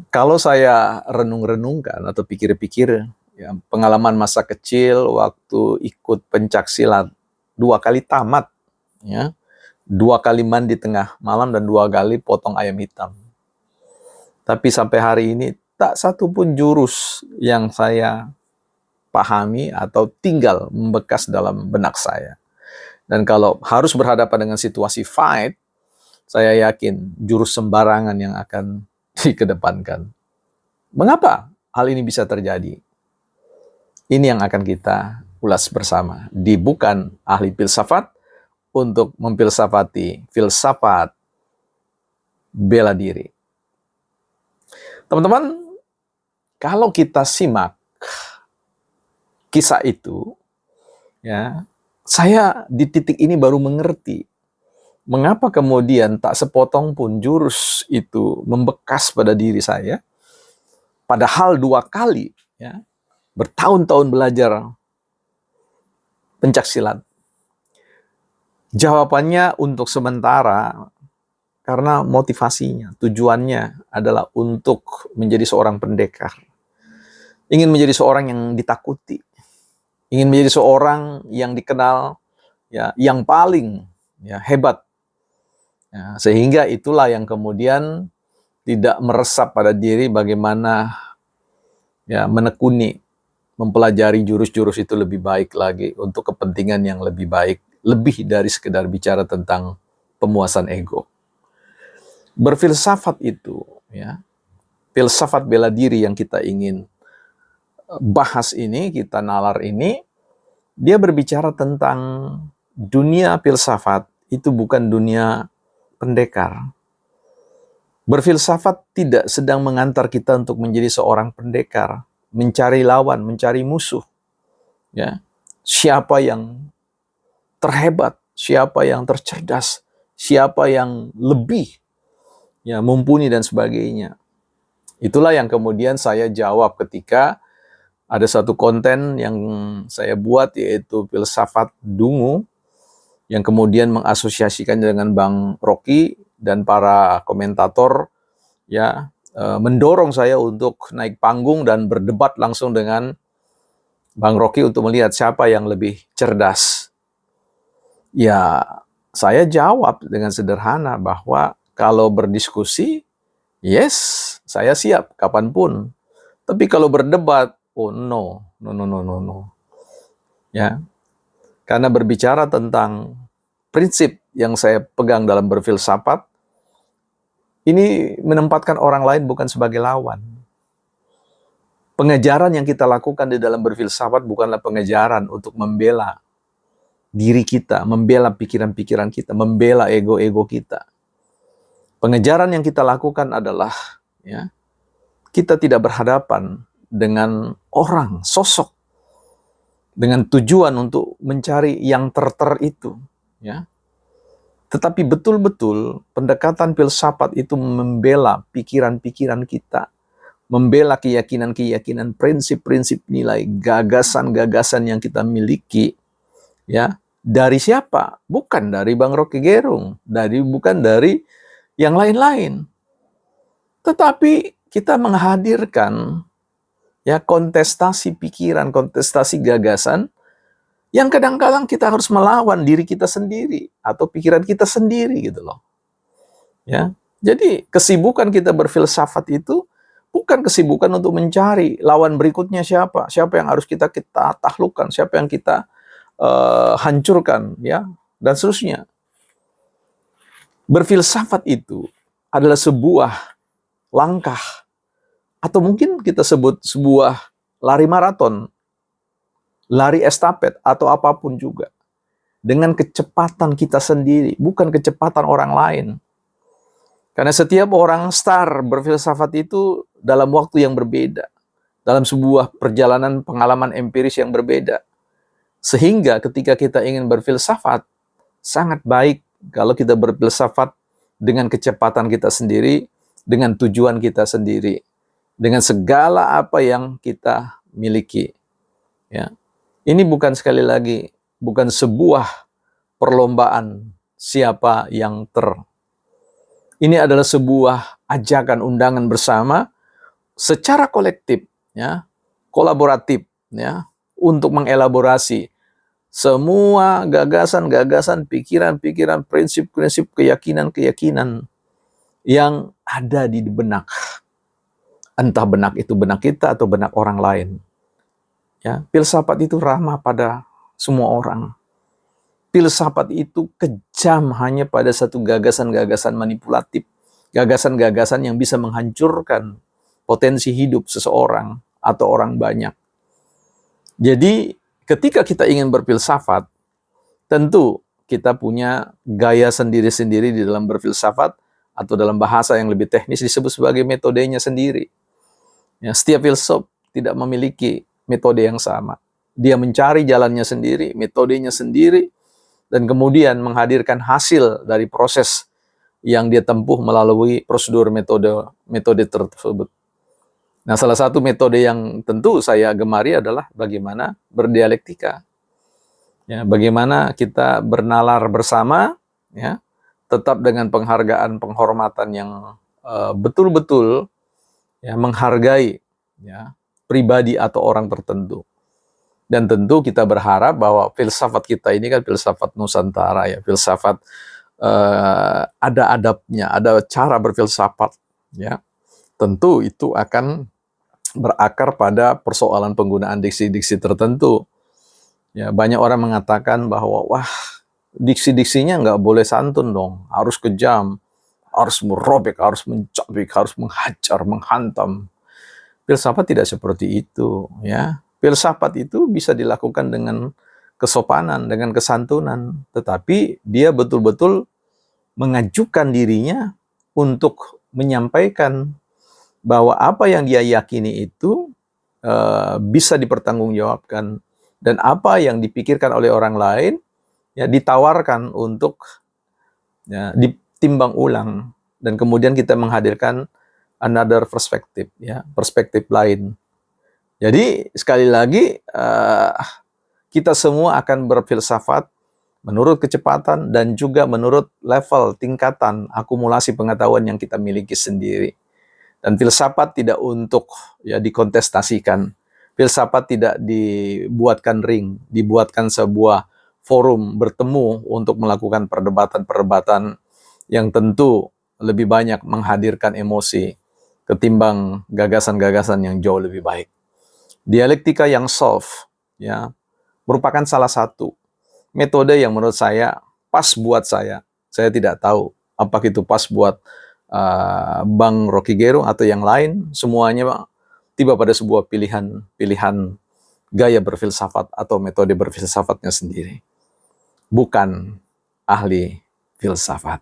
Kalau saya renung-renungkan atau pikir-pikir, ya, pengalaman masa kecil waktu ikut pencaksilat 2 kali tamat, ya, 2 kali mandi tengah malam dan 2 kali potong ayam hitam. Tapi sampai hari ini tak satu pun jurus yang saya pahami atau tinggal membekas dalam benak saya. Dan kalau harus berhadapan dengan situasi fight, saya yakin jurus sembarangan yang akan dikedepankan. Mengapa hal ini bisa terjadi? Ini yang akan kita ulas bersama di Bukan Ahli Filsafat untuk memfilsafati filsafat bela diri. Teman-teman, kalau kita simak kisah itu, ya, saya di titik ini baru mengerti mengapa kemudian tak sepotong pun jurus itu membekas pada diri saya, padahal 2 kali, ya, bertahun-tahun belajar pencaksilat. Jawabannya untuk sementara, karena motivasinya, tujuannya adalah untuk menjadi seorang pendekar. Ingin menjadi seorang yang ditakuti. Ingin menjadi seorang yang dikenal, ya, yang paling, ya, hebat. Ya, sehingga itulah yang kemudian tidak meresap pada diri bagaimana, ya, menekuni, mempelajari jurus-jurus itu lebih baik lagi untuk kepentingan yang lebih baik, lebih dari sekedar bicara tentang pemuasan ego. Berfilsafat itu, ya, filsafat bela diri yang kita ingin bahas ini, kita nalar ini, dia berbicara tentang dunia filsafat itu bukan dunia pendekar. Berfilsafat tidak sedang mengantar kita untuk menjadi seorang pendekar, mencari lawan, mencari musuh. Ya, siapa yang terhebat, siapa yang tercerdas, siapa yang lebih, ya, mumpuni dan sebagainya. Itulah yang kemudian saya jawab ketika ada satu konten yang saya buat, yaitu filsafat dungu, yang kemudian mengasosiasikan dengan Bang Rocky dan para komentator, ya, mendorong saya untuk naik panggung dan berdebat langsung dengan Bang Rocky untuk melihat siapa yang lebih cerdas. Ya, saya jawab dengan sederhana bahwa kalau berdiskusi, yes, saya siap kapanpun. Tapi kalau berdebat, oh no. Ya, karena berbicara tentang prinsip yang saya pegang dalam berfilsafat, ini menempatkan orang lain bukan sebagai lawan. Pengejaran yang kita lakukan di dalam berfilsafat bukanlah pengejaran untuk membela diri kita, membela pikiran-pikiran kita, membela ego-ego kita. Pengejaran yang kita lakukan adalah, ya, kita tidak berhadapan dengan orang, sosok, dengan tujuan untuk mencari yang ter itu, ya. Tetapi betul-betul pendekatan filsafat itu membela pikiran-pikiran kita, membela keyakinan-keyakinan, prinsip-prinsip nilai, gagasan-gagasan yang kita miliki, ya. Dari siapa? Bukan dari Bang Rocky Gerung, bukan dari yang lain-lain. Tetapi kita menghadirkan, ya, kontestasi pikiran, kontestasi gagasan yang kadang-kadang kita harus melawan diri kita sendiri atau pikiran kita sendiri gitu loh. Ya. Jadi kesibukan kita berfilsafat itu bukan kesibukan untuk mencari lawan berikutnya siapa yang harus kita taklukkan, siapa yang kita hancurkan, ya, dan seterusnya. Berfilsafat itu adalah sebuah langkah, atau mungkin kita sebut sebuah lari maraton, lari estafet, atau apapun juga, dengan kecepatan kita sendiri, bukan kecepatan orang lain. Karena setiap orang star berfilsafat itu dalam waktu yang berbeda, dalam sebuah perjalanan pengalaman empiris yang berbeda. Sehingga ketika kita ingin berfilsafat, sangat baik kalau kita berfilsafat dengan kecepatan kita sendiri, dengan tujuan kita sendiri, dengan segala apa yang kita miliki. Ya. Ini bukan, sekali lagi, bukan sebuah perlombaan siapa yang Ini adalah sebuah ajakan, undangan bersama secara kolektif, ya, kolaboratif, ya, untuk mengelaborasi semua gagasan-gagasan, pikiran-pikiran, prinsip-prinsip, keyakinan-keyakinan yang ada di benak. Entah benak itu benak kita atau benak orang lain. Ya, filsafat itu ramah pada semua orang. Filsafat itu kejam hanya pada satu gagasan-gagasan manipulatif, gagasan-gagasan yang bisa menghancurkan potensi hidup seseorang atau orang banyak. Jadi, ketika kita ingin berfilsafat, tentu kita punya gaya sendiri-sendiri di dalam berfilsafat, atau dalam bahasa yang lebih teknis disebut sebagai metodenya sendiri. Ya, setiap filsuf tidak memiliki metode yang sama. Dia mencari jalannya sendiri, metodenya sendiri, dan kemudian menghadirkan hasil dari proses yang dia tempuh melalui prosedur metode tersebut. Nah, salah satu metode yang tentu saya gemari adalah bagaimana berdialektika. Ya, bagaimana kita bernalar bersama, ya, tetap dengan penghargaan, penghormatan yang betul-betul ya, menghargai ya, pribadi atau orang tertentu. Dan tentu kita berharap bahwa filsafat kita ini kan filsafat Nusantara, ya, filsafat ada adabnya, ada cara berfilsafat, ya. Tentu itu akan berakar pada persoalan penggunaan diksi-diksi tertentu. Ya, banyak orang mengatakan bahwa wah, diksi-diksinya nggak boleh santun dong, harus kejam, harus merobek, harus mencabik, harus menghajar, menghantam. Filsafat tidak seperti itu, ya. Filsafat itu bisa dilakukan dengan kesopanan, dengan kesantunan, tetapi dia betul-betul mengajukan dirinya untuk menyampaikan bahwa apa yang dia yakini itu bisa dipertanggungjawabkan, dan apa yang dipikirkan oleh orang lain ya ditawarkan untuk ya, ditimbang ulang, dan kemudian kita menghadirkan another perspective, ya, perspektif lain. Jadi sekali lagi kita semua akan berfilsafat menurut kecepatan dan juga menurut level tingkatan akumulasi pengetahuan yang kita miliki sendiri. Dan filsafat tidak untuk ya dikontestasikan. Filsafat tidak dibuatkan ring, dibuatkan sebuah forum bertemu untuk melakukan perdebatan-perdebatan yang tentu lebih banyak menghadirkan emosi ketimbang gagasan-gagasan yang jauh lebih baik. Dialektika yang soft ya merupakan salah satu metode yang menurut saya pas buat saya. Saya tidak tahu apakah itu pas buat Bang Rocky Gerung atau yang lain. Semuanya tiba pada sebuah pilihan gaya berfilsafat atau metode berfilsafatnya sendiri. Bukan ahli filsafat.